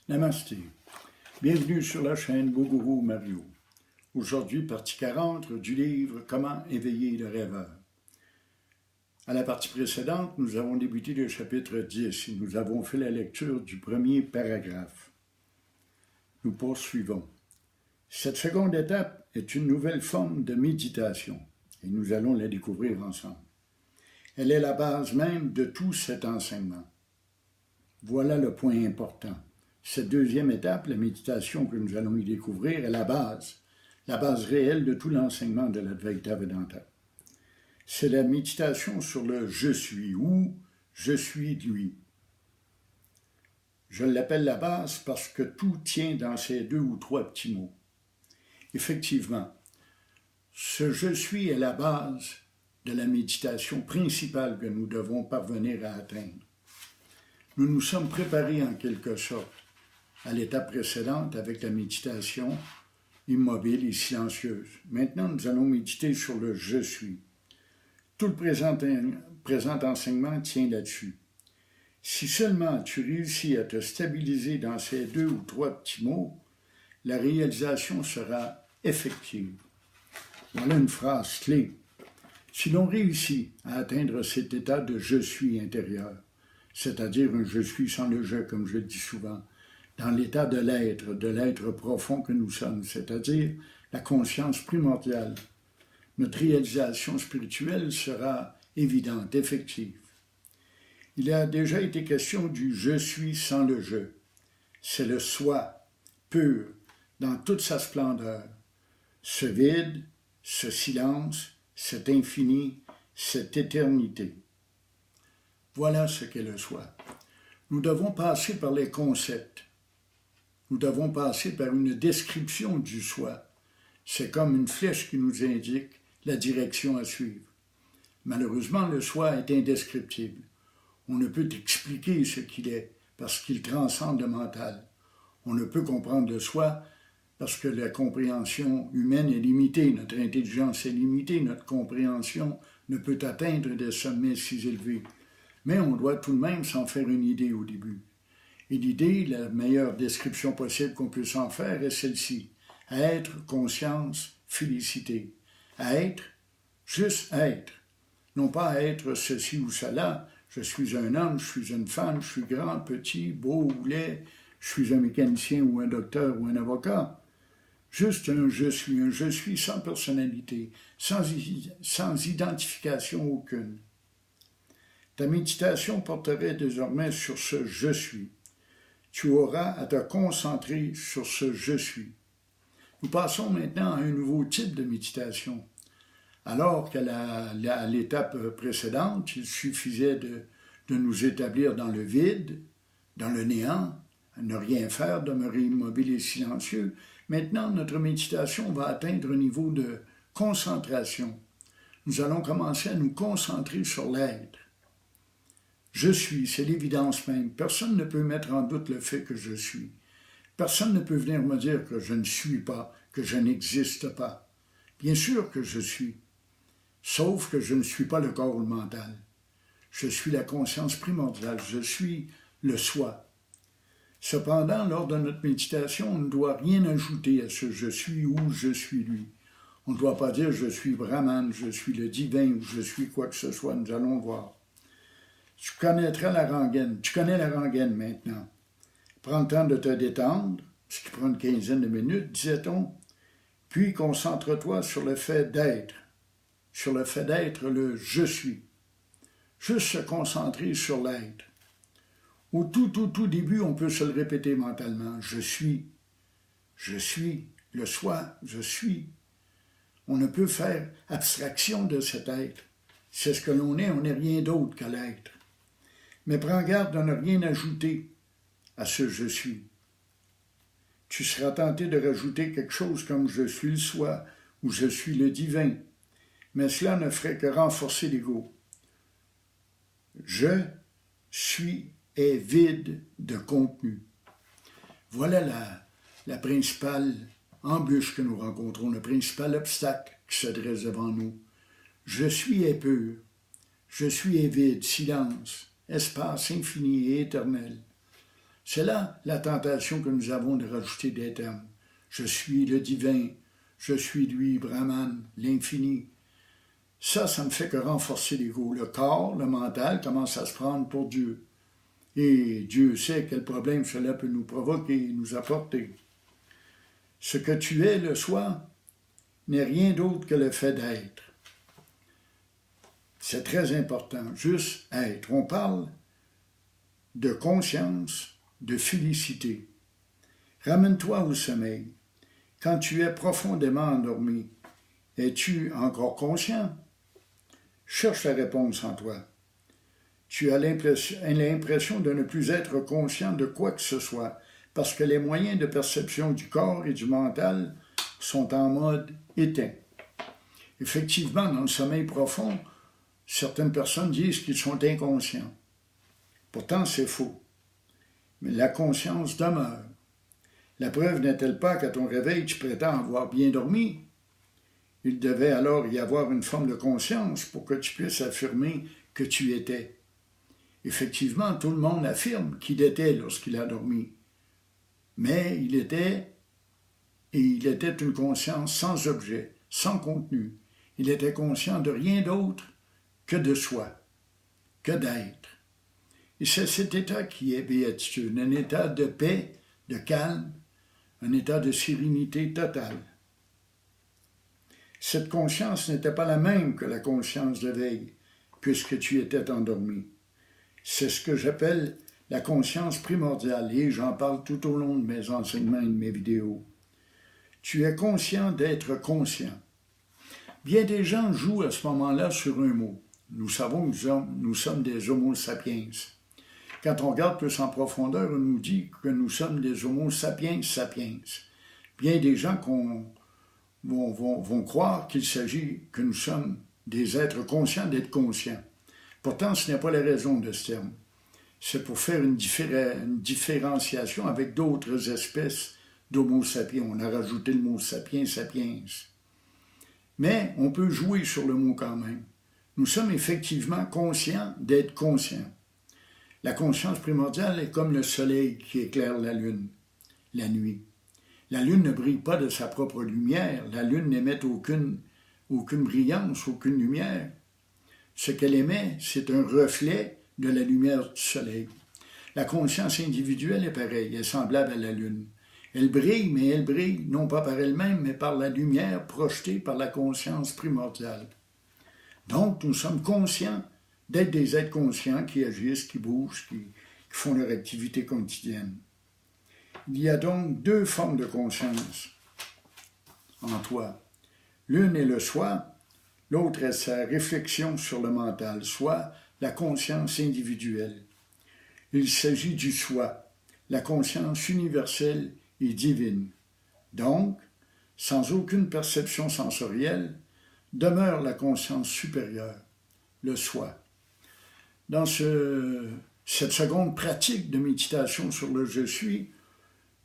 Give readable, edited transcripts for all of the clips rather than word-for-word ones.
Namasté. Bienvenue sur la chaîne Boguru Mario. Aujourd'hui, partie 40 du livre « Comment éveiller le rêveur ». À la partie précédente, nous avons débuté le chapitre 10 et nous avons fait la lecture du premier paragraphe. Nous poursuivons. Cette seconde étape est une nouvelle forme de méditation et nous allons la découvrir ensemble. Elle est la base même de tout cet enseignement. Voilà le point important. Cette deuxième étape, la méditation que nous allons y découvrir, est la base réelle de tout l'enseignement de l'Advaita Vedanta. C'est la méditation sur le « je suis » ou « je suis lui ». Je l'appelle la base parce que tout tient dans ces 2 ou 3 petits mots. Effectivement, ce « je suis » est la base de la méditation principale que nous devons parvenir à atteindre. Nous nous sommes préparés en quelque sorte à l'étape précédente avec la méditation immobile et silencieuse. Maintenant, nous allons méditer sur le « je suis ». Tout le présent enseignement tient là-dessus. Si seulement tu réussis à te stabiliser dans ces 2 ou 3 petits mots, la réalisation sera effective. Voilà une phrase clé. Si l'on réussit à atteindre cet état de « je suis » intérieur, c'est-à-dire un « je suis » sans le « je », comme je le dis souvent, dans l'état de l'être profond que nous sommes, c'est-à-dire la conscience primordiale, notre réalisation spirituelle sera évidente, effective. Il a déjà été question du « je suis » sans le « je ». C'est le soi, pur, dans toute sa splendeur. Ce vide, ce silence, cet infini, cette éternité. Voilà ce qu'est le soi. Nous devons passer par les concepts. Nous devons passer par une description du soi. C'est comme une flèche qui nous indique la direction à suivre. Malheureusement, le soi est indescriptible. On ne peut expliquer ce qu'il est parce qu'il transcende le mental. On ne peut comprendre le soi parce que la compréhension humaine est limitée, notre intelligence est limitée, notre compréhension ne peut atteindre des sommets si élevés. Mais on doit tout de même s'en faire une idée au début. Et l'idée, la meilleure description possible qu'on peut s'en faire est celle-ci. Être, conscience, félicité. Être, juste être. Non pas être ceci ou cela. Je suis un homme, je suis une femme, je suis grand, petit, beau ou laid. Je suis un mécanicien ou un docteur ou un avocat. Juste un je suis sans personnalité, sans identification aucune. Ta méditation porterait désormais sur ce « je suis ». Tu auras à te concentrer sur ce « je suis ». Nous passons maintenant à un nouveau type de méditation. Alors qu'à l'étape précédente, il suffisait de nous établir dans le vide, dans le néant, à ne rien faire, demeurer immobile et silencieux. Maintenant, notre méditation va atteindre un niveau de concentration. Nous allons commencer à nous concentrer sur l'être. Je suis, c'est l'évidence même. Personne ne peut mettre en doute le fait que je suis. Personne ne peut venir me dire que je ne suis pas, que je n'existe pas. Bien sûr que je suis, sauf que je ne suis pas le corps ou le mental. Je suis la conscience primordiale, je suis le soi. Cependant, lors de notre méditation, on ne doit rien ajouter à ce « je suis » ou « je suis lui ». On ne doit pas dire « je suis Brahman »,« je suis le divin » ou « je suis quoi que ce soit », nous allons voir. Tu connais la rengaine maintenant. Prends le temps de te détendre, ce qui prend une quinzaine de minutes, disait-on, puis concentre-toi sur le fait d'être, le « je suis ». Juste se concentrer sur l'être. Au tout début, on peut se le répéter mentalement. Je suis, le soi, je suis. On ne peut faire abstraction de cet être. C'est ce que l'on est, on n'est rien d'autre que l'être. Mais prends garde de ne rien ajouter à ce « je suis ». Tu seras tenté de rajouter quelque chose comme « je suis le soi » ou « je suis le divin », mais cela ne ferait que renforcer l'ego. Je suis est vide de contenu. Voilà la principale embûche que nous rencontrons, le principal obstacle qui se dresse devant nous. Je suis est pur, je suis est vide, silence, espace infini et éternel. C'est là la tentation que nous avons de rajouter des termes. Je suis le divin, je suis lui, Brahman, l'infini. Ça ne fait que renforcer l'ego. Le corps, le mental, commence à se prendre pour Dieu. Et Dieu sait quel problème cela peut nous provoquer, nous apporter. Ce que tu es, le soi, n'est rien d'autre que le fait d'être. C'est très important, juste être. On parle de conscience, de félicité. Ramène-toi au sommeil. Quand tu es profondément endormi, es-tu encore conscient? Cherche la réponse en toi. Tu as l'impression de ne plus être conscient de quoi que ce soit, parce que les moyens de perception du corps et du mental sont en mode éteint. Effectivement, dans le sommeil profond, certaines personnes disent qu'ils sont inconscients. Pourtant, c'est faux. Mais la conscience demeure. La preuve n'est-elle pas qu'à ton réveil, tu prétends avoir bien dormi? Il devait alors y avoir une forme de conscience pour que tu puisses affirmer que tu étais. Effectivement, tout le monde affirme qu'il était lorsqu'il a dormi. Mais il était une conscience sans objet, sans contenu. Il était conscient de rien d'autre que de soi, que d'être. Et c'est cet état qui est béatitude, un état de paix, de calme, un état de sérénité totale. Cette conscience n'était pas la même que la conscience de veille, puisque tu étais endormi. C'est ce que j'appelle la conscience primordiale, et j'en parle tout au long de mes enseignements et de mes vidéos. Tu es conscient d'être conscient. Bien des gens jouent à ce moment-là sur un mot. Nous savons que nous sommes des homo sapiens. Quand on regarde plus en profondeur, on nous dit que nous sommes des homo sapiens sapiens. Bien des gens vont croire qu'il s'agit que nous sommes des êtres conscients d'être conscients. Pourtant, ce n'est pas la raison de ce terme. C'est pour faire une différenciation avec d'autres espèces d'homo sapiens. On a rajouté le mot sapiens, sapiens. Mais on peut jouer sur le mot quand même. Nous sommes effectivement conscients d'être conscients. La conscience primordiale est comme le soleil qui éclaire la lune, la nuit. La lune ne brille pas de sa propre lumière. La lune n'émet aucune brillance, aucune lumière. Ce qu'elle émet, c'est un reflet de la lumière du soleil. La conscience individuelle est pareille, elle est semblable à la lune. Elle brille, mais elle brille non pas par elle-même, mais par la lumière projetée par la conscience primordiale. Donc, nous sommes conscients d'être des êtres conscients qui agissent, qui bougent, qui font leur activité quotidienne. Il y a donc deux formes de conscience en toi. L'une est le soi, l'autre est sa réflexion sur le mental, soit la conscience individuelle. Il s'agit du soi, la conscience universelle et divine. Donc, sans aucune perception sensorielle, demeure la conscience supérieure, le soi. Dans cette seconde pratique de méditation sur le « je suis »,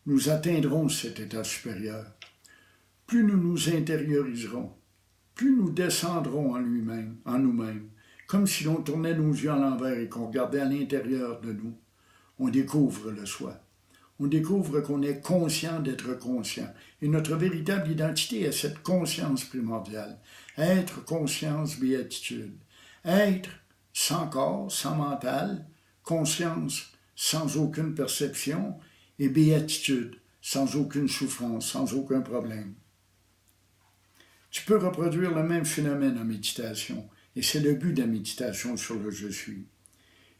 nous atteindrons cet état supérieur. Plus nous nous intérioriserons, plus nous descendrons en nous-mêmes, comme si l'on tournait nos yeux à l'envers et qu'on regardait à l'intérieur de nous. On découvre le soi. On découvre qu'on est conscient d'être conscient. Et notre véritable identité est cette conscience primordiale. Être, conscience, béatitude. Être sans corps, sans mental, conscience sans aucune perception et béatitude sans aucune souffrance, sans aucun problème. Tu peux reproduire le même phénomène en méditation, et c'est le but de la méditation sur le « je suis ».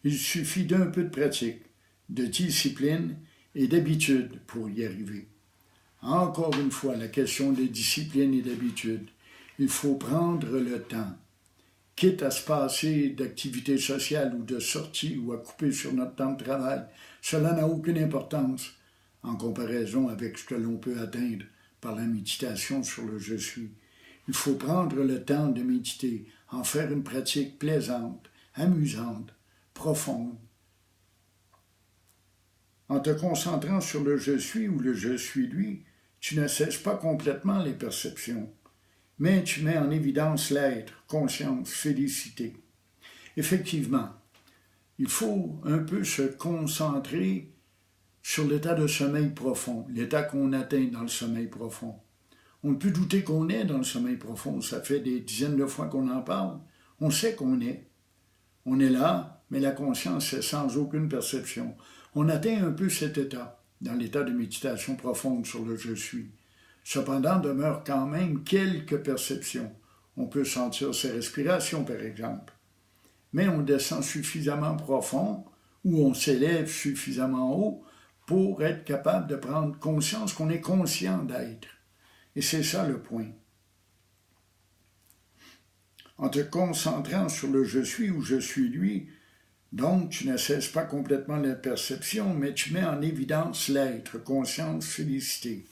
Il suffit d'un peu de pratique, de discipline et d'habitude pour y arriver. Encore une fois, la question de discipline et d'habitude. Il faut prendre le temps. Quitte à se passer d'activités sociales ou de sorties ou à couper sur notre temps de travail, cela n'a aucune importance en comparaison avec ce que l'on peut atteindre par la méditation sur le « je suis ». Il faut prendre le temps de méditer, en faire une pratique plaisante, amusante, profonde. En te concentrant sur le « je suis » ou le « je suis lui », tu ne cesses pas complètement les perceptions, mais tu mets en évidence l'être, conscience, félicité. Effectivement, il faut un peu se concentrer sur l'état de sommeil profond, l'état qu'on atteint dans le sommeil profond. On ne peut douter qu'on est dans le sommeil profond, ça fait des dizaines de fois qu'on en parle. On sait qu'on est. On est là, mais la conscience est sans aucune perception. On atteint un peu cet état, dans l'état de méditation profonde sur le « je suis ». Cependant, demeurent quand même quelques perceptions. On peut sentir ses respirations, par exemple. Mais on descend suffisamment profond ou on s'élève suffisamment haut pour être capable de prendre conscience qu'on est conscient d'être. Et c'est ça le point. En te concentrant sur le « je suis » ou « je suis lui », donc tu ne cesses pas complètement la perception, mais tu mets en évidence l'être, conscience, félicité.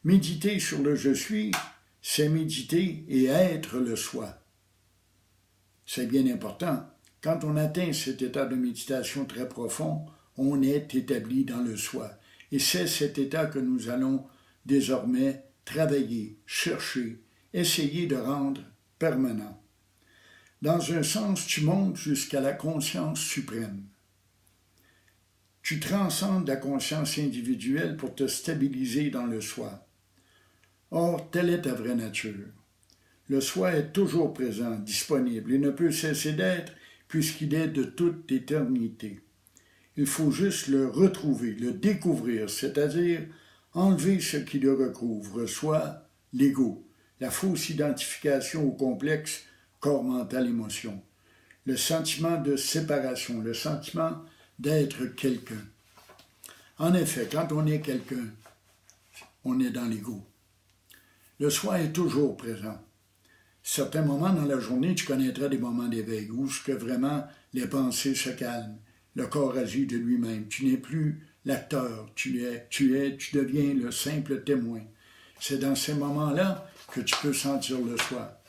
Méditer sur le « je suis », c'est méditer et être le soi. C'est bien important. Quand on atteint cet état de méditation très profond, on est établi dans le soi. Et c'est cet état que nous allons désormais travailler, chercher, essayer de rendre permanent. Dans un sens, tu montes jusqu'à la conscience suprême. Tu transcendes la conscience individuelle pour te stabiliser dans le soi. Or, telle est ta vraie nature. Le soi est toujours présent, disponible, et ne peut cesser d'être puisqu'il est de toute éternité. Il faut juste le retrouver, le découvrir, c'est-à-dire enlever ce qui le recouvre, soit l'ego, la fausse identification au complexe corps, mental, émotion, le sentiment de séparation, le sentiment d'être quelqu'un. En effet, quand on est quelqu'un, on est dans l'ego. Le soi est toujours présent. Certains moments dans la journée, tu connaîtras des moments d'éveil où ce que vraiment les pensées se calment, le corps agit de lui-même. Tu n'es plus l'acteur, tu deviens le simple témoin. C'est dans ces moments-là que tu peux sentir le soi.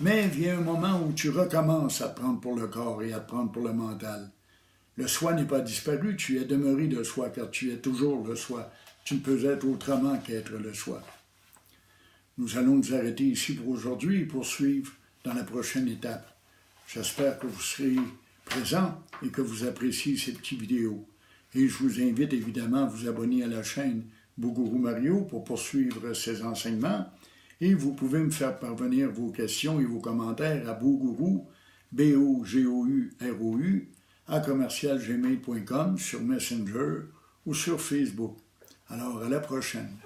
Mais vient un moment où tu recommences à te prendre pour le corps et à te prendre pour le mental. Le soi n'est pas disparu, tu es demeuré le soi, car tu es toujours le soi. Tu ne peux être autrement qu'être le soi. Nous allons nous arrêter ici pour aujourd'hui et poursuivre dans la prochaine étape. J'espère que vous serez présents et que vous appréciez ces petites vidéos. Et je vous invite évidemment à vous abonner à la chaîne Bougourou Mario pour poursuivre ces enseignements. Et vous pouvez me faire parvenir vos questions et vos commentaires à Bougourou, BOGOUROU, @gmail.com, sur Messenger ou sur Facebook. Alors, à la prochaine.